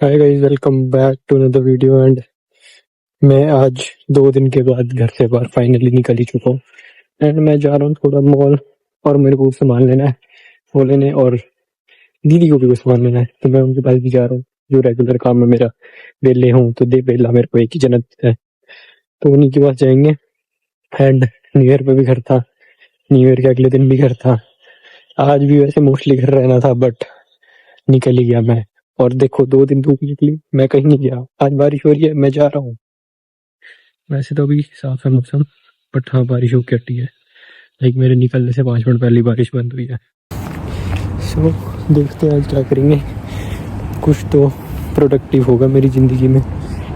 Hi guys, welcome back to another video. And मैं आज 2 दिन के बाद घर से बाहर फाइनली निकल ही चुका हूँ। एंड मैं जा रहा हूँ थोड़ा मॉल, और मेरे को कुछ सामान लेना है, वो लेने, और दीदी को भी कुछ सामान लेना है, तो मैं उनके पास भी जा रहा हूँ। जो रेगुलर काम में मेरा वेले हूँ, तो दे वेला मेरे को एक ही जन्नत है, तो उन्हीं के पास जाएंगे। एंड न्यू ईयर पे भी घर था, न्यू ईयर के अगले दिन भी घर था। आज भी वैसे मोस्टली घर रहना था, बट निकल ही गया मैं। और देखो, 2 दिन धूप निकली, मैं कहीं नहीं गया। आज बारिश हो रही है, मैं जा रहा हूँ। वैसे तो अभी साफ है मौसम, बट हाँ, बारिश होके हटी है। लाइक मेरे निकलने से 5 मिनट पहले ही बारिश बंद हुई है। सो देखते हैं आज क्या करेंगे। कुछ तो प्रोडक्टिव होगा मेरी ज़िंदगी में।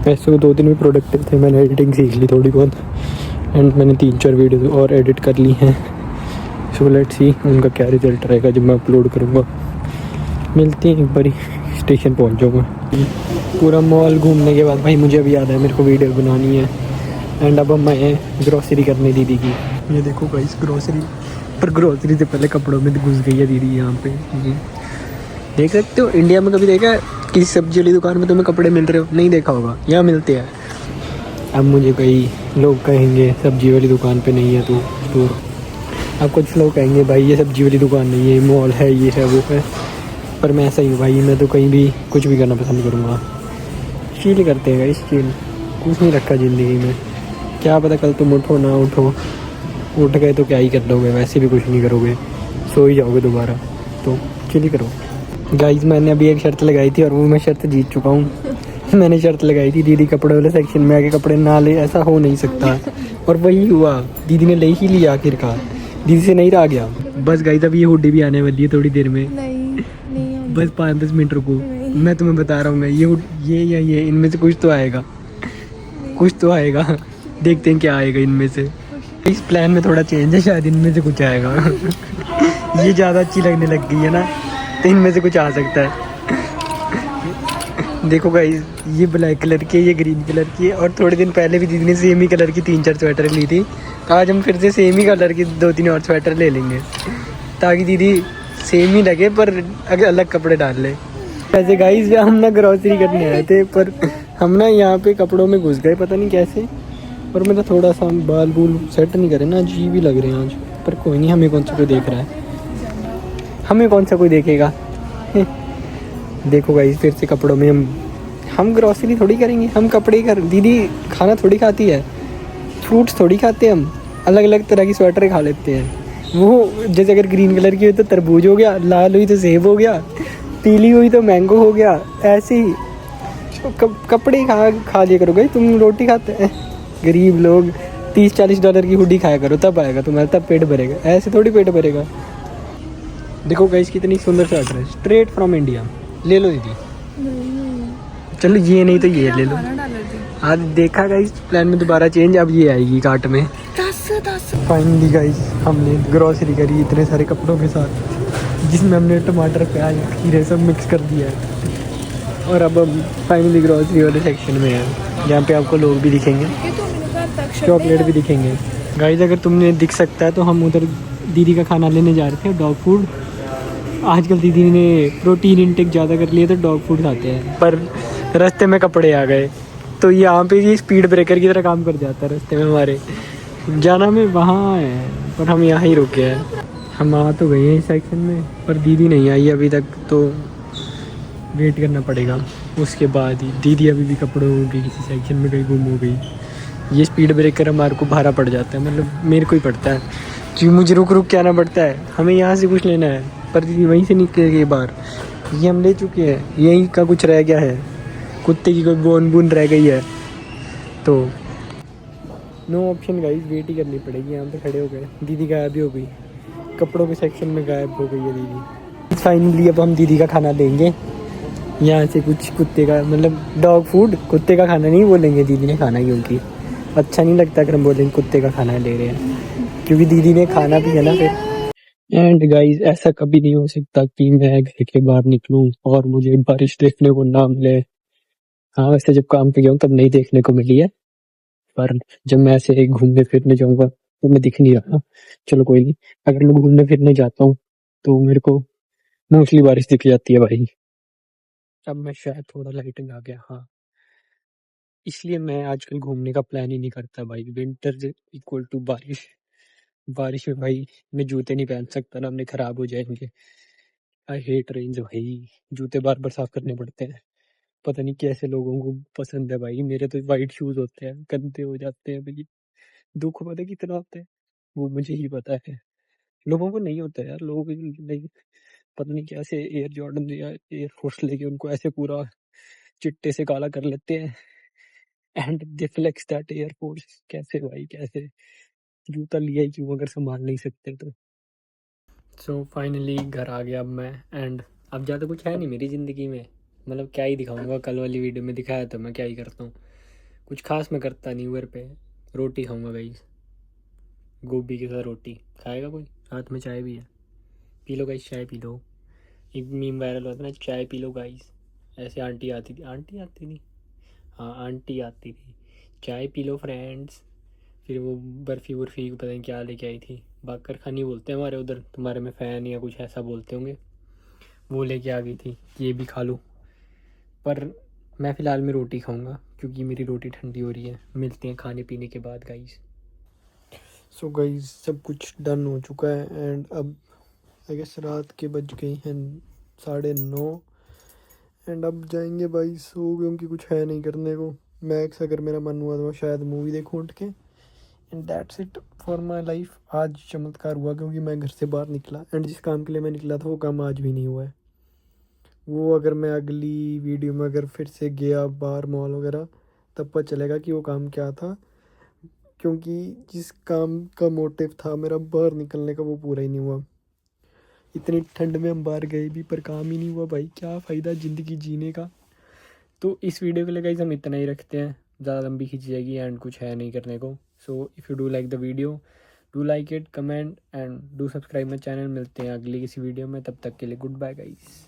वैसे तो 2 दिन में प्रोडक्टिव थे, मैंने एडिटिंग सीख ली थोड़ी बहुत, एंड मैंने 3-4 वीडियो और एडिट कर ली हैं। सो लेट्स सी उनका क्या रिजल्ट रहेगा जब मैं अपलोड करूँगा। मिलते हैं, एक बारी स्टेशन पहुँच जाऊँगा। पूरा मॉल घूमने के बाद भाई मुझे अभी याद है मेरे को वीडियो बनानी है। एंड अब मैं ग्रोसरी करने दीदी की। ये देखो गाइस, ग्रोसरी, पर ग्रोसरी से पहले कपड़ों में घुस गई है दीदी यहाँ पे। जी देख सकते हो, इंडिया में कभी देखा है किसी सब्जी वाली दुकान में तुम्हें कपड़े मिल रहे हो? नहीं देखा होगा, यहाँ मिलते हैं। अब मुझे कई लोग कहेंगे सब्जी वाली दुकान पे नहीं है तू स्टोर। अब कुछ लोग कहेंगे भाई ये सब्जी वाली दुकान नहीं है, मॉल है, ये है वो है। पर मैं ऐसा ही हूँ भाई, मैं तो कहीं भी कुछ भी करना पसंद करूँगा। चिल करते हैं गाइस, चिल। कुछ नहीं रखा ज़िंदगी में, क्या पता कल तुम उठो ना उठो। उठ गए तो क्या ही कर लोगे, वैसे भी कुछ नहीं करोगे, सो ही जाओगे दोबारा। तो चिल ही करो गाइस। मैंने अभी एक शर्त लगाई थी और वो मैं शर्त जीत चुका हूँ। मैंने शर्त लगाई थी दीदी कपड़े वाले सेक्शन में आके कपड़े ना ले, ऐसा हो नहीं सकता। और वही हुआ, दीदी ने ले ही लिया आखिरकार। दीदी से नहीं रहा गया। बस गाइस, अब ये हुडी भी आने वाली है थोड़ी देर में। नहीं बस 5-10 मिनट रुको, मैं तुम्हें बता रहा हूँ। मैं ये या ये इनमें से कुछ तो आएगा, कुछ तो आएगा। देखते हैं क्या आएगा इनमें से। इस प्लान में थोड़ा चेंज है, शायद इनमें से कुछ आएगा। ये ज़्यादा अच्छी लगने लग गई है ना, तो इनमें से कुछ आ सकता है। देखो गाइस, ये ब्लैक कलर की है, ये ग्रीन कलर की है, और थोड़े दिन पहले भी दीदी ने सेम ही कलर की 3-4 स्वेटर ली थी। तो आज हम फिर से सेम ही कलर की 2-3 और स्वेटर ले लेंगे, ताकि दीदी सेम ही लगे पर अगर अलग कपड़े डाल ले। वैसे गाइस, हम ना ग्रोसरी करने आए थे, पर हम ना यहाँ पे कपड़ों में घुस गए, पता नहीं कैसे। और मेरा थोड़ा सा बाल बूल सेट नहीं करे ना, अजीब ही लग रहे हैं आज। पर कोई नहीं, हमें कौन सा कोई देख रहा है, हमें कौन सा कोई देखेगा। देखो गाइस, फिर से कपड़ों में हम ग्रोसरी थोड़ी करेंगे, हम कपड़े कर। दीदी खाना थोड़ी खाती है, फ्रूट्स थोड़ी खाते हैं हम, अलग अलग तरह की स्वेटर खा लेते हैं। वो जैसे अगर ग्रीन कलर की हुई तो तरबूज हो गया, लाल हुई तो सेब हो गया, पीली हुई तो मैंगो हो गया। ऐसे ही कपड़े खा लिया करो भाई। तुम रोटी खाते हैं गरीब लोग, $30-40 की हुडी खाया करो, तब आएगा तुम्हारा, तब पेट भरेगा। ऐसे थोड़ी पेट भरेगा। देखो गाइस, कितनी सुंदर स्वेटर है, स्ट्रेट फ्रॉम इंडिया। ले लो दीदी। चलो ये नहीं तो ये ले लो। आज देखा गाइस, प्लान में दोबारा चेंज, अब ये आएगी कार्ट में। फाइनली गाइस, हमने ग्रोसरी करी इतने सारे कपड़ों के साथ, जिसमें हमने टमाटर, प्याज, खीरे सब मिक्स कर दिया है। और अब हम फाइनली ग्रोसरी वाले सेक्शन में हैं, जहाँ पे आपको लोग भी दिखेंगे, चॉकलेट भी दिखेंगे। गाइस, अगर तुमने दिख सकता है तो हम उधर दीदी का खाना लेने जा रहे थे, डॉग फूड। आजकल दीदी ने प्रोटीन इंटेक ज़्यादा कर लिया तो डॉग फूड खाते हैं, पर रास्ते में कपड़े आ गए, तो यहाँ पे ये स्पीड ब्रेकर की तरह काम कर जाता है रास्ते में हमारे। जाना में वहाँ है, पर हम यहाँ ही रुके हैं। हम आ तो गए हैं इस सेक्शन में, पर दीदी नहीं आई अभी तक, तो वेट करना पड़ेगा उसके बाद ही। दीदी अभी भी कपड़ों की किसी सेक्शन में कहीं गुम हो गई। ये स्पीड ब्रेकर हमारे को भारा पड़ जाता है, मतलब मेरे को ही पड़ता है, क्योंकि मुझे रुक रुक के आना पड़ता है। हमें यहाँ से कुछ लेना है, पर दीदी वहीं से निकलेगी बाहर। ये हम ले चुके हैं, यहीं का कुछ रह गया है, कुत्ते की कोई बोन बून रह गई है, तो नो ऑप्शन गाइस, वेट ही करनी पड़ेगी। यहाँ पे खड़े हो गए, दीदी गायब भी हो गई, कपड़ों के सेक्शन में गायब हो गई है दीदी। फाइनली अब हम दीदी का खाना लेंगे यहाँ से, कुछ कुत्ते का, मतलब डॉग फूड। कुत्ते का खाना नहीं बोलेंगे दीदी ने खाना, क्योंकि अच्छा नहीं लगता अगर हम बोलेंगे कुत्ते का खाना ले रहे हैं, क्योंकि दीदी ने खाना भी है ना फिर। एंड गाइस, ऐसा कभी नहीं हो सकता कि मैं घर के बाहर निकलूं और मुझे बारिश देखने को ना मिले। हाँ, वैसे जब काम पे गया हूँ तब नहीं देखने को मिली है, पर जब मैं ऐसे घूमने फिरने जाऊंगा तो मैं दिख नहीं रहा। चलो कोई नहीं, अगर मैं घूमने फिरने जाता हूँ तो मेरे को मोस्टली बारिश दिख जाती है भाई। अब मैं शायद थोड़ा लाइटिंग आ गया, हाँ। इसलिए मैं आजकल घूमने का प्लान ही नहीं करता भाई। विंटर इक्वल टू बारिश। बारिश में भाई मैं जूते नहीं पहन सकता ना, अपने खराब हो जाएंगे। आई हेट रेंज भाई। जूते बार बार साफ करने पड़ते हैं। पता नहीं कैसे लोगों को पसंद है भाई। मेरे तो वाइट शूज होते हैं, गंदे हो जाते हैं भाई। दुख पता है कितना होता है, वो मुझे ही पता है। लोगों को नहीं होता यार। लोग नहीं, पता नहीं कैसे एयर जॉर्डन या एयर फोर्स लेके उनको ऐसे पूरा चिट्टे से काला कर लेते हैं। And they flex that air force. कैसे भाई, कैसे? जूता लिया ही क्यों अगर संभाल नहीं सकते तो। सो फाइनली घर आ गया अब मैं। एंड अब ज़्यादा कुछ है नहीं मेरी ज़िंदगी में। मतलब क्या ही दिखाऊंगा, कल वाली वीडियो में दिखाया तो मैं क्या ही करता हूँ। कुछ खास मैं करता नहीं घर पे। रोटी खाऊंगा गाइस, गोभी के साथ रोटी। खाएगा कोई? हाथ में चाय भी है, पी लो गाइस, चाय पी लो। एक मीम वायरल होता ना, चाय पी लो गाइस। ऐसे आंटी आती थी, आंटी आती थी, हाँ आंटी आती थी, चाय पी लो फ्रेंड्स। फिर वो बर्फ़ी वर्फ़ी पता नहीं क्या लेके आई थी। बाकर खानी बोलते हैं हमारे उधर, तुम्हारे में फ़ैन या कुछ ऐसा बोलते होंगे। वो लेके आ गई थी, ये भी खा लो। पर मैं फ़िलहाल में रोटी खाऊंगा क्योंकि मेरी रोटी ठंडी हो रही है। मिलते हैं खाने पीने के बाद गाइस। सो गाइस सब कुछ डन हो चुका है। एंड अब आई गेस रात के बज गई हैं 9:30। एंड अब जाएंगे भाई सो, क्योंकि कुछ है नहीं करने को। मैक्स अगर मेरा मन हुआ तो मैं शायद मूवी देखूँ उठ के। And that's it for my life. आज चमत्कार हुआ क्योंकि मैं घर से बाहर निकला। एंड जिस काम के लिए मैं निकला था वो काम आज भी नहीं हुआ है। वो अगर मैं अगली वीडियो में अगर फिर से गया बाहर मॉल वगैरह, तब पता चलेगा कि वो काम क्या था। क्योंकि जिस काम का मोटिव था मेरा बाहर निकलने का, वो पूरा ही नहीं हुआ। इतनी ठंड में हम बाहर गए भी पर काम ही नहीं हुआ भाई। क्या फ़ायदा ज़िंदगी जीने का। तो इस वीडियो के लिए गाइस हम इतना ही रखते हैं, ज़्यादा लंबी खींच जाएगी एंड कुछ है नहीं करने को। So if you do like the video, do like it, comment and do subscribe my channel. मिलते हैं अगली किसी वीडियो में, तब तक के लिए गुड बाय गाइस।